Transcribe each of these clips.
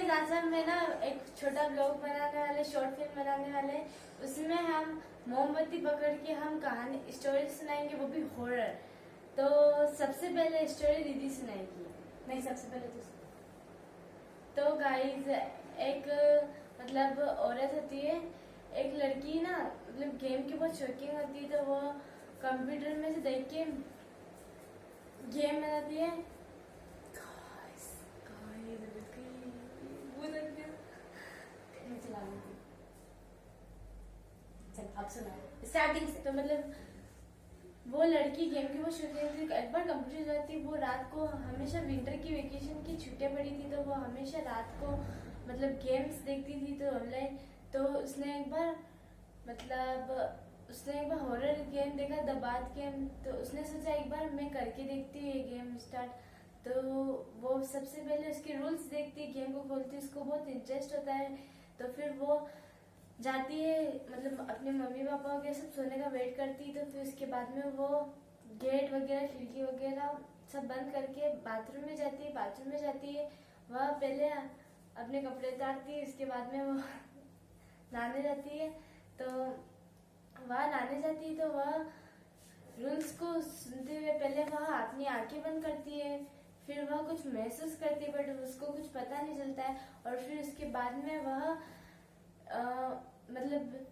Guys आज हम है ना एक छोटा ब्लॉग बनाने वाले, शॉर्ट फिल्म बनाने वाले। उसमें हम मोमबत्ती पकड़ के हम कहानी स्टोरी सुनाएंगे, वो भी हॉरर। तो सबसे पहले स्टोरी दीदी सुनाएगी। नहीं, सबसे पहले तो गाइस एक मतलब औरत होती है, एक लड़की ना मतलब गेम की बहुत शौकीन होती है। तो वो कंप्यूटर में से देख के गेम बनाती है। चला लेती। चल अब सुना स्टार्टिंग से। तो मतलब वो लड़की गेम की वो शौकीन थी। एक बार कंप्यूटर जाती, वो रात को हमेशा विंटर की वेकेशन की छुट्टियां पड़ी थी, तो वो हमेशा रात को मतलब गेम्स देखती थी तो ऑनलाइन। तो उसने एक बार हॉरर गेम देखा, द बाथ गेम। तो उसने सोचा एक बार मैं करके देखती हूँ ये गेम स्टार्ट। तो वो सबसे पहले उसके रूल्स देखती, गेम को खोलती, उसको बहुत इंटरेस्ट होता है। तो फिर वो जाती है, मतलब अपने मम्मी पापा के सब सोने का वेट करती। तो फिर उसके बाद में वो गेट वगैरह खिड़की वगैरह सब बंद करके बाथरूम में जाती है। वह पहले अपने कपड़े उतारती है, उसके बाद में वो नहाने जाती है। तो वह रूल्स को सुनते हुए पहले वह अपनी आंखें बंद करती है, फिर वह कुछ महसूस करती है बट उसको कुछ पता नहीं चलता है। और फिर उसके बाद में वह मतलब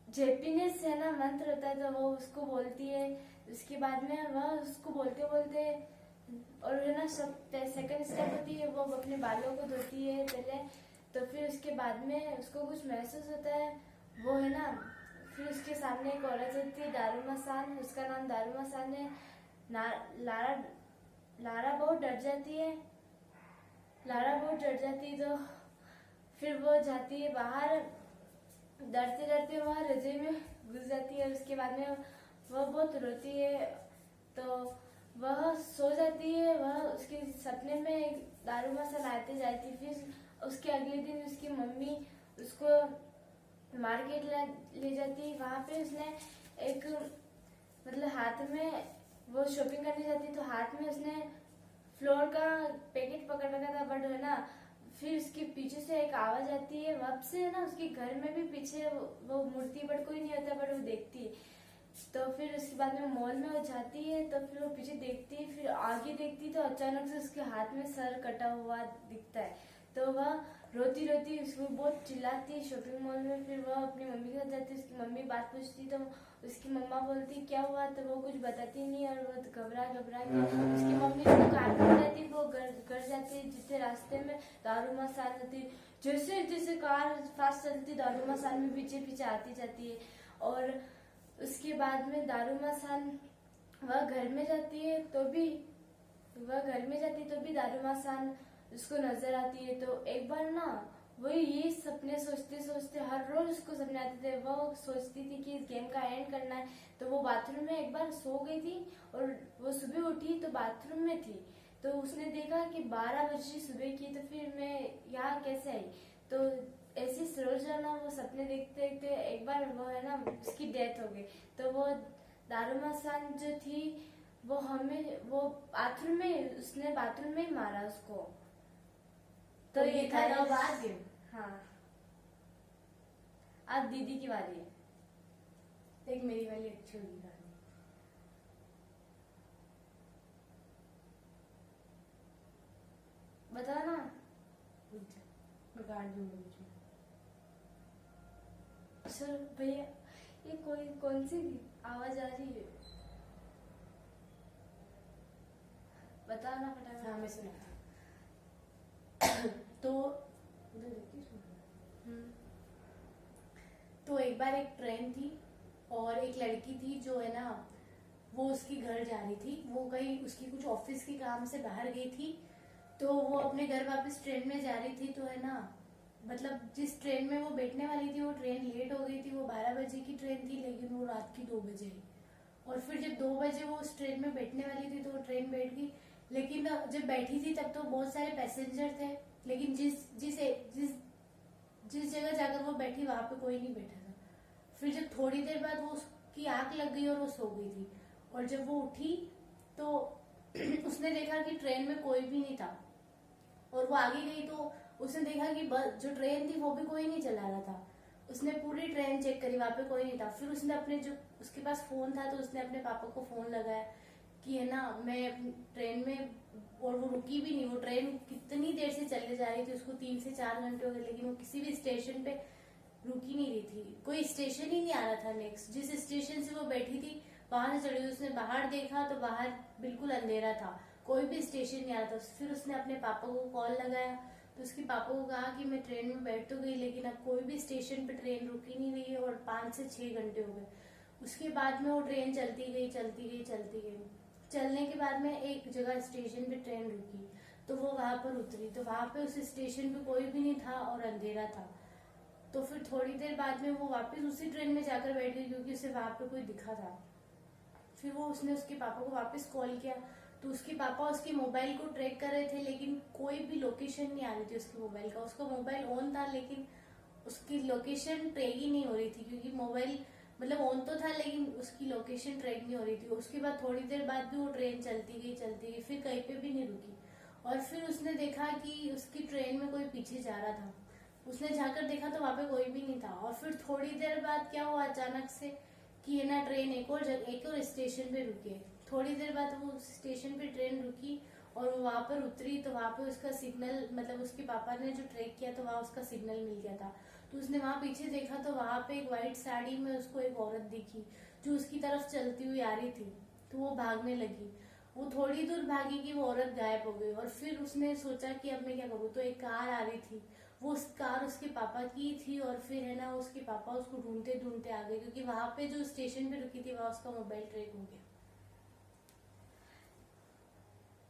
जेपीनेस है ना मंत्र होता है, तो वो उसको बोलती है। उसके बाद में वह उसको बोलते बोलते और है ना सब सेकंड स्टेप होती है, वो अपने बालों को धोती है पहले। तो फिर उसके बाद में उसको कुछ महसूस होता है, वो है ना फिर उसके सामने एक औरत होती है दारूमसान, उसका नाम दारूमसान है। लारा बहुत डर जाती है। तो फिर वो जाती है बाहर, डरते डरते वह रज़ाई में घुस जाती है। उसके बाद में वह बहुत रोती है, तो वह सो जाती है। वह उसके सपने में एक दारूमसान आते जाती। फिर उसके अगले दिन उसकी मम्मी उसको मार्केट ले जाती। वहां पे उसने एक मतलब हाथ में वो शॉपिंग करने जाती, तो हाथ में उसने फ्लोर का पैकेट पकड़ रखा था। बट है ना फिर उसके पीछे से एक आवाज आती है, वब से है ना उसके घर में भी पीछे वो मूर्ति, बट कोई नहीं होता, बट वो देखती है। तो फिर उसके बाद में मॉल में वो जाती है, तो फिर वो पीछे देखती है, फिर आगे देखती, तो अचानक से उसके हाथ में सर कटा हुआ दिखता है। तो वह रोती रोती उसको बहुत चिल्लाती है शॉपिंग मॉल में। फिर वह अपनी मम्मी के साथ जाती, उसकी मम्मी बात पूछती, तो उसकी मम्मा बोलती क्या हुआ, तो वो कुछ बताती नहीं, और वो घबरा के उसकी मम्मी उसको कार में जाती, वो घर जाती, जिससे रास्ते में दारूमसान होती। जैसे जैसे कार फास्ट चलती, दारूमसान में पीछे पीछे आती जाती है। और उसके बाद में दारूमसान वह घर में जाती है, तो भी दारूमसान उसको नजर आती है। तो एक बार ना वो ये सपने सोचते सोचते हर रोज उसको सपने आते थे। वो सोचती थी कि इस गेम का एंड करना है। तो वो बाथरूम में एक बार सो गई थी, और वो सुबह उठी तो बाथरूम में थी। तो उसने देखा कि 12 बजे सुबह की, तो फिर मैं यहाँ कैसे आई। तो ऐसी रोजाना वो सपने देखते देखते एक बार वो है ना उसकी डेथ हो गई। तो वो दारूमसान जो थी वो बाथरूम में, उसने बाथरूम में ही मारा उसको। तो ये था द बाथ गेम। हाँ, अब दीदी की बारी है। एक मेरी वाली अच्छी होगी कहानी। बता ना। मैं काट दूंगी बीच में। सर भैया, ये कौन सी आवाज आ रही है, बता ना फटाफट। हाँ, मैं सुनाती तो तो एक बार एक ट्रेन थी, और एक लड़की थी जो है ना वो उसकी घर जा रही थी। वो कहीं उसकी कुछ ऑफिस के काम से बाहर गई थी, तो वो अपने घर वापस ट्रेन में जा रही थी। तो है ना मतलब जिस ट्रेन में वो बैठने वाली थी वो ट्रेन लेट हो गई थी। वो 12 बजे की ट्रेन थी, लेकिन वो रात की 2 बजे आई। और फिर जब 2 बजे वो उस ट्रेन में बैठने वाली थी तो वो ट्रेन बैठ गई। लेकिन जब बैठी थी तब तो बहुत सारे पैसेंजर थे, लेकिन जिस जगह जाकर वो बैठी वहां पे कोई नहीं बैठा था। फिर जब थोड़ी देर बाद वो उसकी आंख लग गई और वो सो गई थी। और जब वो उठी तो उसने देखा कि ट्रेन में कोई भी नहीं था। और वो आगे गई तो उसने देखा कि बस जो ट्रेन थी वो भी कोई नहीं चला रहा था। उसने पूरी ट्रेन चेक करी, वहां पे कोई नहीं था। फिर उसने अपने जो उसके पास फोन था तो उसने अपने पापा को फोन लगाया कि है ना मैं ट्रेन में, और वो रुकी भी नहीं। वो ट्रेन कितनी देर से चले जा रही थी, उसको 3 से 4 घंटे हो गए, लेकिन वो किसी भी स्टेशन पे रुकी नहीं रही थी। कोई स्टेशन ही नहीं आ रहा था। नेक्स्ट जिस स्टेशन से वो बैठी थी वहां से चढ़ी, उसने बाहर देखा तो बाहर बिल्कुल अंधेरा था, कोई भी स्टेशन नहीं आ रहा था। फिर उसने अपने पापा को कॉल लगाया तो उसके पापा को कहा कि मैं ट्रेन में बैठ तो गई, लेकिन अब कोई भी स्टेशन पे ट्रेन रुकी नहीं रही है और 5 से 6 घंटे हो गए। उसके बाद में वो ट्रेन चलती गई चलती गई चलती गई। चलने के बाद में एक जगह स्टेशन पे ट्रेन रुकी तो वो वहां पर उतरी, तो वहां पे उस स्टेशन पे कोई भी नहीं था और अंधेरा था। तो फिर थोड़ी देर बाद में वो वापस उसी ट्रेन में जाकर बैठ गई क्योंकि उसे वहां पे कोई दिखा था। फिर वो उसने उसके पापा को वापस कॉल किया तो उसके पापा उसके मोबाइल को ट्रैक कर रहे थे, लेकिन कोई भी लोकेशन नहीं आ रही थी उसके मोबाइल का। उसका मोबाइल ऑन था लेकिन उसकी लोकेशन ट्रैक ही नहीं हो रही थी, क्योंकि मोबाइल मतलब ऑन तो था लेकिन उसकी लोकेशन ट्रैक नहीं हो रही थी। उसके बाद थोड़ी देर बाद भी वो ट्रेन चलती गई, फिर कहीं पे भी नहीं रुकी। और फिर उसने देखा कि उसकी ट्रेन में कोई पीछे जा रहा था। उसने जाकर देखा तो वहां पे कोई भी नहीं था। और फिर थोड़ी देर बाद क्या हुआ अचानक से कि है ना ट्रेन एक और स्टेशन पे रुकी। थोड़ी देर बाद वो स्टेशन पे ट्रेन रुकी और वो वहां पर उतरी तो वहां पे उसका सिग्नल, मतलब उसके पापा ने जो ट्रैक किया तो वहां उसका सिग्नल मिल गया था। तो उसने वहां पीछे देखा तो वहां पे एक व्हाइट साड़ी में उसको एक औरत दिखी जो उसकी तरफ चलती हुई आ रही थी। तो वो भागने लगी। वो थोड़ी दूर भागी कि वो औरत गायब हो गई। और फिर उसने सोचा कि अब मैं क्या करूँ, तो एक कार आ रही थी, वो उस कार उसके पापा की थी। और फिर है ना उसके पापा उसको ढूंढते ढूंढते आ गए, क्योंकि वहां पे जो स्टेशन पे रुकी थी वहां उसका मोबाइल ट्रैक हो गया।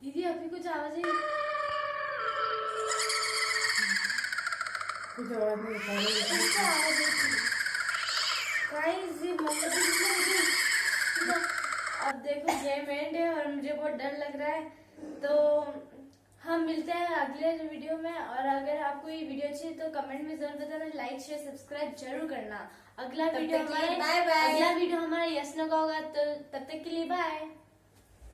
दीदी अभी कुछ आवाज आई? कुछ और नहीं कैसे आवाज आई थी? गाइस ये मतलब तो अब देखो गेम एंड है और मुझे बहुत डर लग रहा है। तो हम मिलते हैं अगले वीडियो में। और अगर आपको ये वीडियो अच्छी है तो कमेंट में जरूर बताना, लाइक शेयर सब्सक्राइब जरूर करना। अगला वीडियो हमारा यस नो का होगा, तो तब तक के लिए बाय।